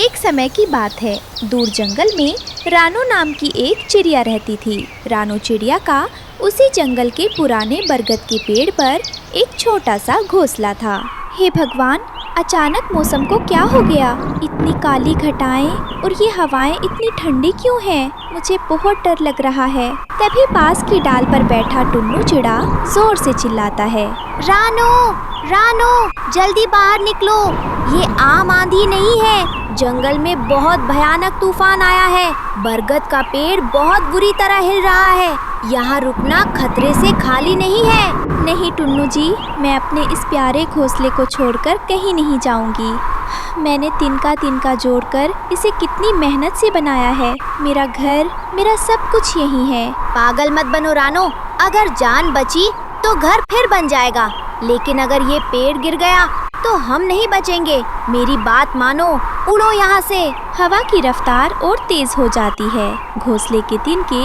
एक समय की बात है। दूर जंगल में रानो नाम की एक चिड़िया रहती थी। रानो चिड़िया का उसी जंगल के पुराने बरगद के पेड़ पर एक छोटा सा घोंसला था। हे भगवान, अचानक मौसम को क्या हो गया? इतनी काली घटाएं और ये हवाएं इतनी ठंडी क्यों हैं? मुझे बहुत डर लग रहा है। तभी पास की डाल पर बैठा टुन्नू चिड़ा जोर से चिल्लाता है, रानो, रानो, जल्दी बाहर निकलो। ये आम आंधी नहीं है, जंगल में बहुत भयानक तूफान आया है। बरगद का पेड़ बहुत बुरी तरह हिल रहा है। यहाँ रुकना खतरे से खाली नहीं है। नहीं टुन्नू जी, मैं अपने इस प्यारे घोंसले को छोड़कर कहीं नहीं जाऊंगी। मैंने तिनका जोड़कर इसे कितनी मेहनत से बनाया है। मेरा घर, मेरा सब कुछ यही है। पागल मत बनो रानो, अगर जान बची तो घर फिर बन जाएगा, लेकिन अगर ये पेड़ गिर गया तो हम नहीं बचेंगे। मेरी बात मानो, उड़ो यहाँ से। हवा की रफ्तार और तेज हो जाती है। घोंसले के तिनके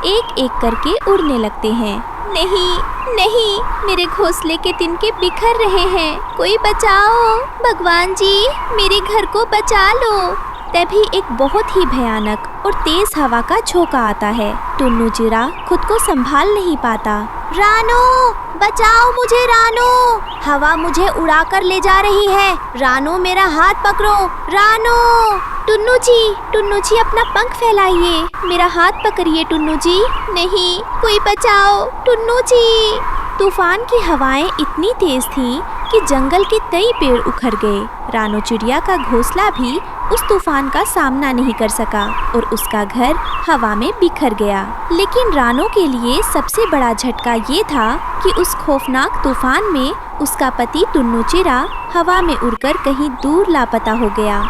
एक एक करके उड़ने लगते हैं। नहीं नहीं, मेरे घोंसले के तिनके बिखर रहे हैं। कोई बचाओ, भगवान जी, मेरे घर को बचा लो। तभी एक बहुत ही भयानक और तेज हवा का झोंका आता है। टुन्नू चिड़ा खुद को संभाल नहीं पाता। रानो, बचाओ मुझे रानो, हवा मुझे उड़ाकर ले जा रही है। रानो, मेरा हाथ पकड़ो। रानो, टुन्नू जी अपना पंख फैलाइए। मेरा हाथ पकड़िए टुन्नू जी। नहीं, कोई बचाओ टुन्नू जी। तूफान की हवाएं इतनी तेज थीं कि जंगल के कई पेड़ उखड़ गए। रानो चिड़िया का घोंसला भी उस तूफान का सामना नहीं कर सका और उसका घर हवा में बिखर गया। लेकिन रानो के लिए सबसे बड़ा झटका ये था कि उस खौफनाक तूफान में उसका पति टुन्नू चिड़ा हवा में उड़कर कहीं दूर लापता हो गया।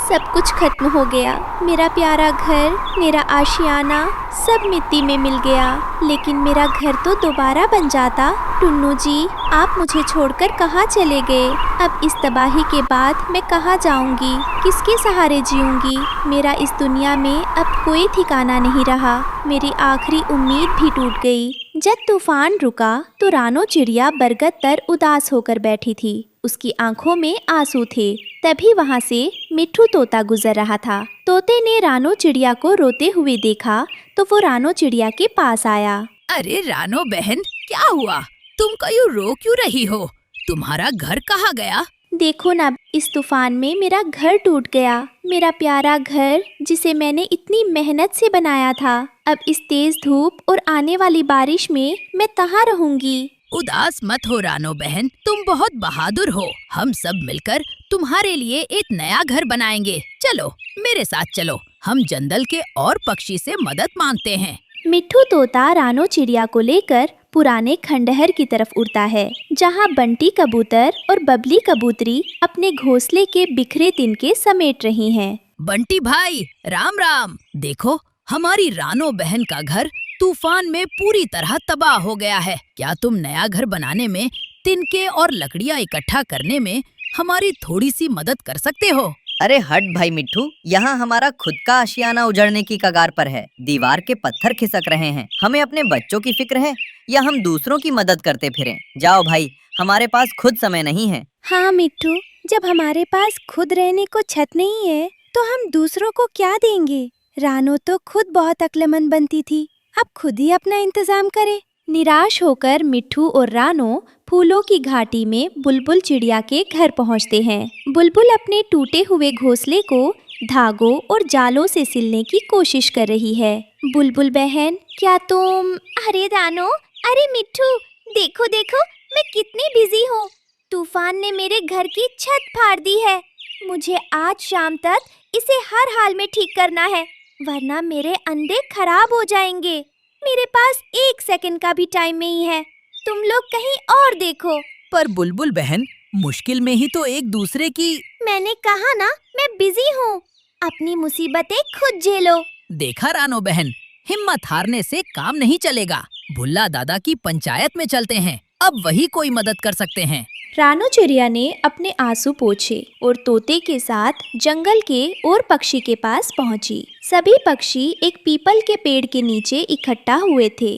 सब कुछ खत्म हो गया। मेरा प्यारा घर, मेरा आशियाना सब मिट्टी में मिल गया। लेकिन मेरा घर तो दोबारा बन जाता। टुन्नू जी, आप मुझे छोड़कर कहाँ चले गए? अब इस तबाही के बाद मैं कहाँ जाऊंगी? किसके सहारे जीऊंगी? मेरा इस दुनिया में अब कोई ठिकाना नहीं रहा। मेरी आखिरी उम्मीद भी टूट गई। जब तूफान रुका तो रानो चिड़िया बरगद पर उदास होकर बैठी थी। उसकी आंखों में आंसू थे। तभी वहाँ से मिट्ठू तोता गुजर रहा था। तोते ने रानो चिड़िया को रोते हुए देखा तो वो रानो चिड़िया के पास आया। अरे रानो बहन, क्या हुआ? तुम क्यों रो क्यों रही हो? तुम्हारा घर कहाँ गया? देखो ना, इस तूफान में मेरा घर टूट गया। मेरा प्यारा घर जिसे मैंने इतनी मेहनत से बनाया था। अब इस तेज धूप और आने वाली बारिश में मैं कहाँ रहूंगी? उदास मत हो रानो बहन, तुम बहुत बहादुर हो। हम सब मिलकर तुम्हारे लिए एक नया घर बनाएंगे। चलो मेरे साथ चलो, हम जंगल के और पक्षी से मदद मांगते हैं। मिट्ठू तोता रानो चिड़िया को लेकर पुराने खंडहर की तरफ उड़ता है, जहाँ बंटी कबूतर और बबली कबूतरी अपने घोंसले के बिखरे तिनके समेट रही हैं। बंटी भाई, राम राम। देखो, हमारी रानो बहन का घर तूफान में पूरी तरह तबाह हो गया है। क्या तुम नया घर बनाने में, तिनके और लकड़ियाँ इकट्ठा करने में हमारी थोड़ी सी मदद कर सकते हो? अरे हट भाई मिट्ठू, यहाँ हमारा खुद का आशियाना उजड़ने की कगार पर है। दीवार के पत्थर खिसक रहे हैं। हमें अपने बच्चों की फिक्र है या हम दूसरों की मदद करते फिरें? जाओ भाई, हमारे पास खुद समय नहीं है। हाँ मिट्ठू, जब हमारे पास खुद रहने को छत नहीं है तो हम दूसरों को क्या देंगे? रानो तो खुद बहुत अक्लमंद बनती थी। अब खुद ही अपना इंतजाम करे। निराश होकर मिट्ठू और रानो फूलों की घाटी में बुलबुल चिड़िया के घर पहुंचते हैं। बुलबुल अपने टूटे हुए घोंसले को धागों और जालों से सिलने की कोशिश कर रही है। बुलबुल बहन, क्या तुम? अरे रानो, अरे मिट्ठू, देखो देखो मैं कितनी बिजी हूँ। तूफान ने मेरे घर की छत फाड़ दी है। मुझे आज शाम तक इसे हर हाल में ठीक करना है, वरना मेरे अंडे खराब हो जाएंगे। मेरे पास 1 सेकंड का भी टाइम नहीं है। तुम लोग कहीं और देखो। पर बुलबुल बहन, मुश्किल में ही तो एक दूसरे की। मैंने कहा ना, मैं बिजी हूँ। अपनी मुसीबतें खुद झेलो। देखा रानो बहन, हिम्मत हारने से काम नहीं चलेगा। भुल्ला दादा की पंचायत में चलते हैं, अब वही कोई मदद कर सकते हैं। रानो चिड़िया ने अपने आंसू पोंछे और तोते के साथ जंगल के और पक्षी के पास पहुंची। सभी पक्षी एक पीपल के पेड़ के नीचे इकट्ठा हुए थे।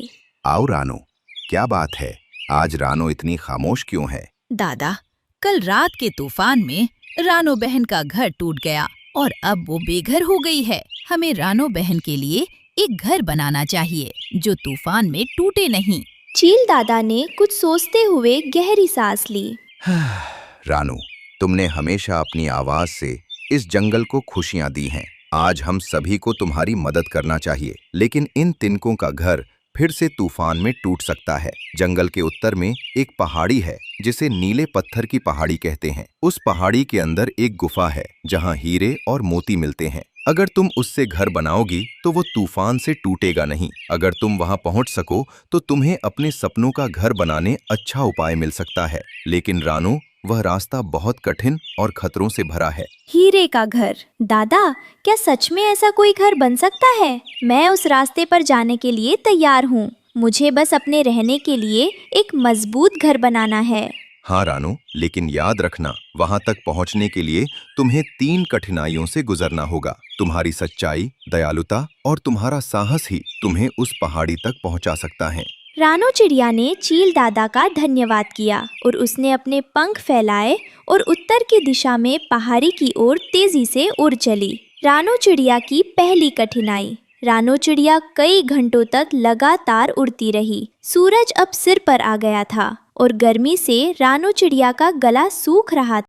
आओ रानो, क्या बात है? आज रानो इतनी खामोश क्यों है? दादा, कल रात के तूफान में रानो बहन का घर टूट गया और अब वो बेघर हो गई है। हमें रानो बहन के लिए एक घर बनाना चाहिए जो तूफान में टूटे नहीं। चील दादा ने कुछ सोचते हुए गहरी सांस ली। रानू, तुमने हमेशा अपनी आवाज से इस जंगल को खुशियां दी हैं। आज हम सभी को तुम्हारी मदद करना चाहिए, लेकिन इन तिनकों का घर फिर से तूफान में टूट सकता है। जंगल के उत्तर में एक पहाड़ी है जिसे नीले पत्थर की पहाड़ी कहते हैं। उस पहाड़ी के अंदर एक गुफा है जहां हीरे और मोती मिलते हैं। अगर तुम उससे घर बनाओगी तो वो तूफान से टूटेगा नहीं। अगर तुम वहां पहुंच सको तो तुम्हें अपने सपनों का घर बनाने अच्छा उपाय मिल सकता है। लेकिन रानू, वह रास्ता बहुत कठिन और खतरों से भरा है। हीरे का घर। दादा, क्या सच में ऐसा कोई घर बन सकता है? मैं उस रास्ते पर जाने के लिए तैयार हूँ। मुझे बस अपने रहने के लिए एक मजबूत घर बनाना है। हाँ रानू, लेकिन याद रखना, वहां तक पहुंचने के लिए तुम्हें 3 कठिनाइयों से गुजरना होगा। तुम्हारी सच्चाई, दयालुता और तुम्हारा साहस ही तुम्हें उस पहाड़ी तक पहुंचा सकता है। रानो चिड़िया ने चील दादा का धन्यवाद किया और उसने अपने पंख फैलाए और उत्तर की दिशा में पहाड़ी की ओर तेजी से उड़ चली। रानो चिड़िया की पहली कठिनाई। रानो चिड़िया कई घंटों तक लगातार उड़ती रही। सूरज अब सिर पर आ गया था और गर्मी से रानो चिड़िया का गला सूख रहा था।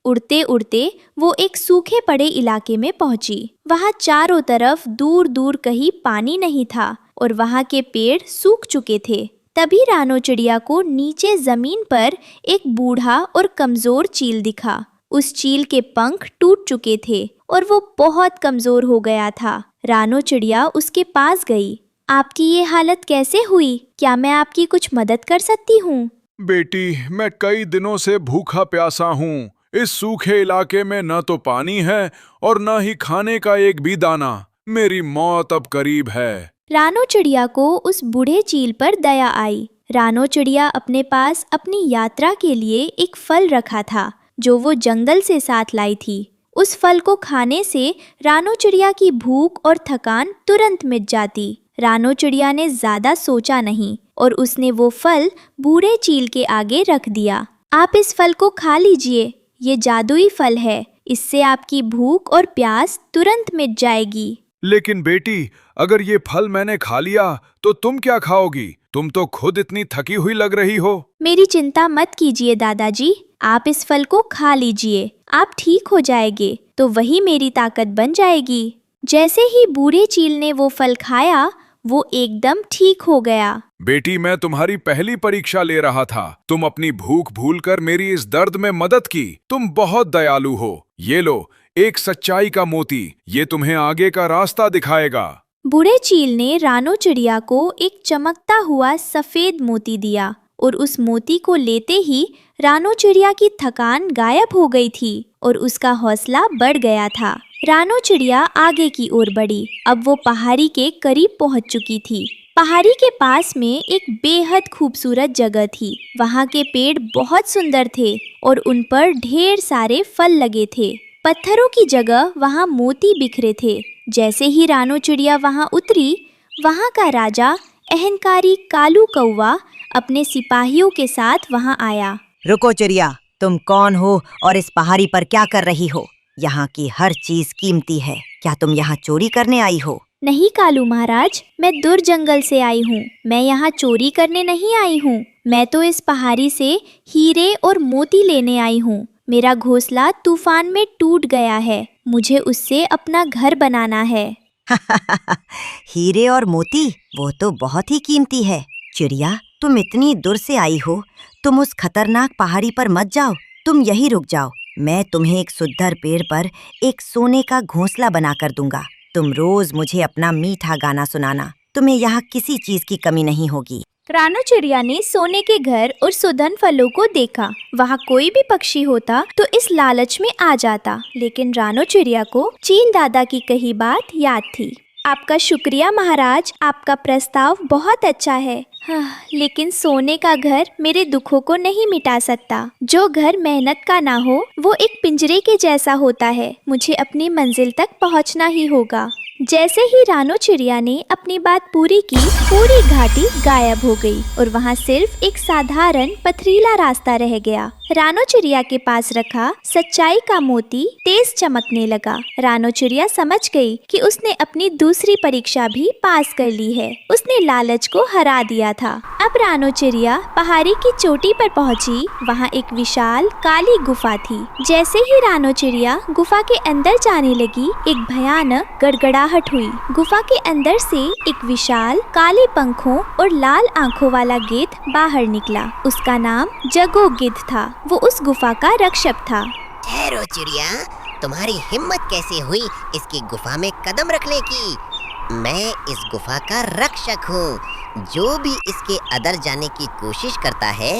उड़ते उड़ते वो एक सूखे पड़े इलाके में पहुंची। वहां चारों तरफ दूर दूर कहीं पानी नहीं था और वहां के पेड़ सूख चुके थे। तभी रानो चिड़िया को नीचे जमीन पर एक बूढ़ा और कमजोर चील दिखा। उस चील के पंख टूट चुके थे और वो बहुत कमजोर हो गया था। रानो चिड़िया उसके पास गई। आपकी ये हालत कैसे हुई? क्या मैं आपकी कुछ मदद कर सकती हूँ? बेटी, मैं कई दिनों से भूखा प्यासा हूँ। इस सूखे इलाके में न तो पानी है और न ही खाने का एक भी दाना। मेरी मौत अब करीब है। रानो चिड़िया को उस बूढ़े चील पर दया आई। रानो चिड़िया अपने पास अपनी यात्रा के लिए एक फल रखा था जो वो जंगल से साथ लाई थी। उस फल को खाने से रानो चिड़िया की भूख और थकान तुरंत मिट जाती। रानो चिड़िया ने ज्यादा सोचा नहीं और उसने वो फल बूढ़े चील के आगे रख दिया। आप इस फल को खा लीजिए, ये जादुई फल है। इससे आपकी भूख और प्यास तुरंत मिट जाएगी। लेकिन बेटी, अगर ये फल मैंने खा लिया तो तुम क्या खाओगी? तुम तो खुद इतनी थकी हुई लग रही हो। मेरी चिंता मत कीजिए दादाजी, आप इस फल को खा लीजिए। आप ठीक हो जाएंगे तो वही मेरी ताकत बन जाएगी। जैसे ही बूढ़े चील ने वो फल खाया, वो एकदम ठीक हो गया। बेटी, मैं तुम्हारी पहली परीक्षा ले रहा था। तुम अपनी भूख भूलकर मेरी इस दर्द में मदद की। तुम बहुत दयालु हो। ये लो, एक सच्चाई का मोती। ये तुम्हें आगे का रास्ता दिखाएगा। बूढ़े चील ने रानो चिड़िया को एक चमकता हुआ सफेद मोती दिया और उस मोती को लेते ही रानो चिड़िया की थकान गायब हो गई थी और उसका हौसला बढ़ गया था। रानो चिड़िया आगे की ओर बढ़ी। अब वो पहाड़ी के करीब पहुंच चुकी थी। पहाड़ी के पास में एक बेहद खूबसूरत जगह थी। वहाँ के पेड़ बहुत सुंदर थे और उन पर ढेर सारे फल लगे थे। पत्थरों की जगह वहाँ मोती बिखरे थे। जैसे ही रानो चिड़िया वहाँ उतरी, वहाँ का राजा अहंकारी कालू कौवा अपने सिपाहियों के साथ वहाँ आया। रुको चिड़िया, तुम कौन हो और इस पहाड़ी पर क्या कर रही हो? यहाँ की हर चीज कीमती है। क्या तुम यहाँ चोरी करने आई हो? नहीं कालू महाराज, मैं दूर जंगल से आई हूँ। मैं यहाँ चोरी करने नहीं आई हूँ। मैं तो इस पहाड़ी से हीरे और मोती लेने आई हूँ। मेरा घोंसला तूफान में टूट गया है। मुझे उससे अपना घर बनाना है। हीरे और मोती, वो तो बहुत ही कीमती है। चिड़िया, तुम इतनी दूर से आई हो, तुम उस खतरनाक पहाड़ी पर मत जाओ। तुम यहीं रुक जाओ। मैं तुम्हें एक सुंदर पेड़ पर एक सोने का घोंसला बनाकर दूंगा। तुम रोज मुझे अपना मीठा गाना सुनाना। तुम्हें यहाँ किसी चीज की कमी नहीं होगी। रानो चिड़िया ने सोने के घर और सुगंध फलों को देखा। वहाँ कोई भी पक्षी होता तो इस लालच में आ जाता, लेकिन रानो चिड़िया को चील दादा की कही बात याद थी। आपका शुक्रिया महाराज, आपका प्रस्ताव बहुत अच्छा है। लेकिन सोने का घर मेरे दुखों को नहीं मिटा सकता। जो घर मेहनत का ना हो वो एक पिंजरे के जैसा होता है। मुझे अपनी मंजिल तक पहुंचना ही होगा। जैसे ही रानो चिड़िया ने अपनी बात पूरी की, पूरी घाटी गायब हो गई और वहाँ सिर्फ एक साधारण पथरीला रास्ता रह गया। रानो चिड़िया के पास रखा सच्चाई का मोती तेज चमकने लगा। रानो चिड़िया समझ गई कि उसने अपनी दूसरी परीक्षा भी पास कर ली है। उसने लालच को हरा दिया था। अब रानो चिड़िया पहाड़ी की चोटी पर पहुंची। वहां एक विशाल काली गुफा थी। जैसे ही रानो चिड़िया गुफा के अंदर जाने लगी, एक भयानक गड़गड़ाहट हुई। गुफा के अंदर से एक विशाल काले पंखों और लाल आंखों वाला गिद्ध बाहर निकला। उसका नाम जगो गिद्ध था। वो उस गुफा का रक्षक था। ठहरो चिड़िया, तुम्हारी हिम्मत कैसे हुई इसकी गुफा में कदम रखने की? मैं इस गुफा का रक्षक हूँ। जो भी इसके अंदर जाने की कोशिश करता है,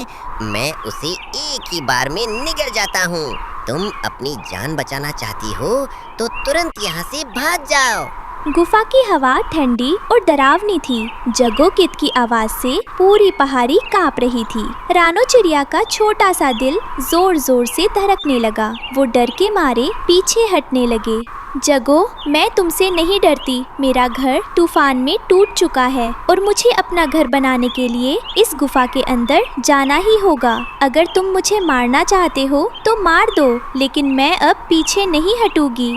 मैं उसे एक ही बार में निगल जाता हूँ। तुम अपनी जान बचाना चाहती हो तो तुरंत यहाँ से भाग जाओ। गुफा की हवा ठंडी और डरावनी थी। जगो गिद्ध की आवाज से पूरी पहाड़ी कांप रही थी। रानो चिड़िया का छोटा सा दिल जोर जोर से धड़कने लगा। वो डर के मारे पीछे हटने लगे। जगो, मैं तुमसे नहीं डरती। मेरा घर तूफान में टूट चुका है और मुझे अपना घर बनाने के लिए इस गुफा के अंदर जाना ही होगा। अगर तुम मुझे मारना चाहते हो तो मार दो, लेकिन मैं अब पीछे नहीं हटूंगी।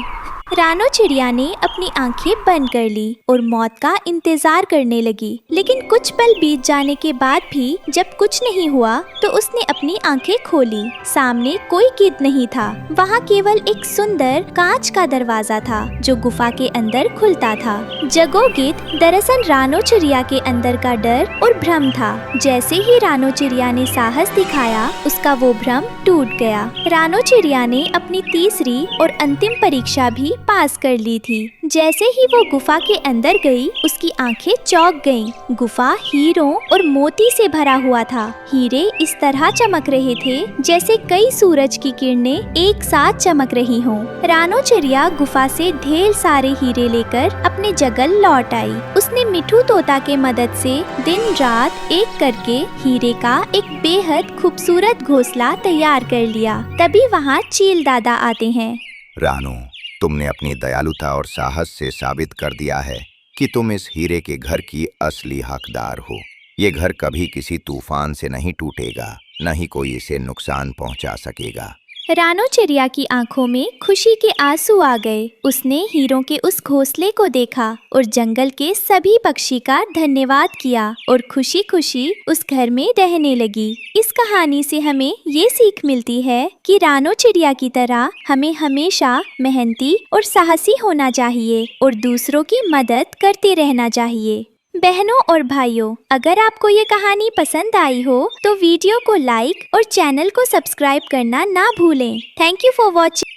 रानो चिड़िया ने अपनी आंखें बंद कर ली और मौत का इंतजार करने लगी। लेकिन कुछ पल बीत जाने के बाद भी जब कुछ नहीं हुआ तो उसने अपनी आंखें खोली। सामने कोई गिद्ध नहीं था। वहाँ केवल एक सुंदर कांच का दरवाजा था जो गुफा के अंदर खुलता था। जगो गिद्ध दरअसल रानो चिड़िया के अंदर का डर और भ्रम था। जैसे ही रानो चिड़िया ने साहस दिखाया, उसका वो भ्रम टूट गया। रानो चिड़िया ने अपनी तीसरी और अंतिम परीक्षा भी पास कर ली थी। जैसे ही वो गुफा के अंदर गई, उसकी आंखें चौंक गईं। गुफा हीरों और मोती से भरा हुआ था। हीरे इस तरह चमक रहे थे जैसे कई सूरज की किरणें एक साथ चमक रही हों। रानो चिड़िया गुफा से ढेर सारे हीरे लेकर अपने जंगल लौट आई। उसने मिठू तोता के मदद से दिन रात एक करके हीरे का एक बेहद खूबसूरत घोंसला तैयार कर लिया। तभी वहाँ चील दादा आते हैं। रानो, तुमने अपनी दयालुता और साहस से साबित कर दिया है कि तुम इस हीरे के घर की असली हकदार हो। ये घर कभी किसी तूफान से नहीं टूटेगा, न ही कोई इसे नुकसान पहुंचा सकेगा। रानो चिड़िया की आंखों में खुशी के आंसू आ गए। उसने हीरों के उस घोंसले को देखा और जंगल के सभी पक्षी का धन्यवाद किया और खुशी खुशी उस घर में रहने लगी। इस कहानी से हमें ये सीख मिलती है कि रानो चिड़िया की तरह हमें हमेशा मेहनती और साहसी होना चाहिए और दूसरों की मदद करते रहना चाहिए। बहनों और भाइयों, अगर आपको ये कहानी पसंद आई हो तो वीडियो को लाइक और चैनल को सब्सक्राइब करना ना भूलें। Thank you for watching.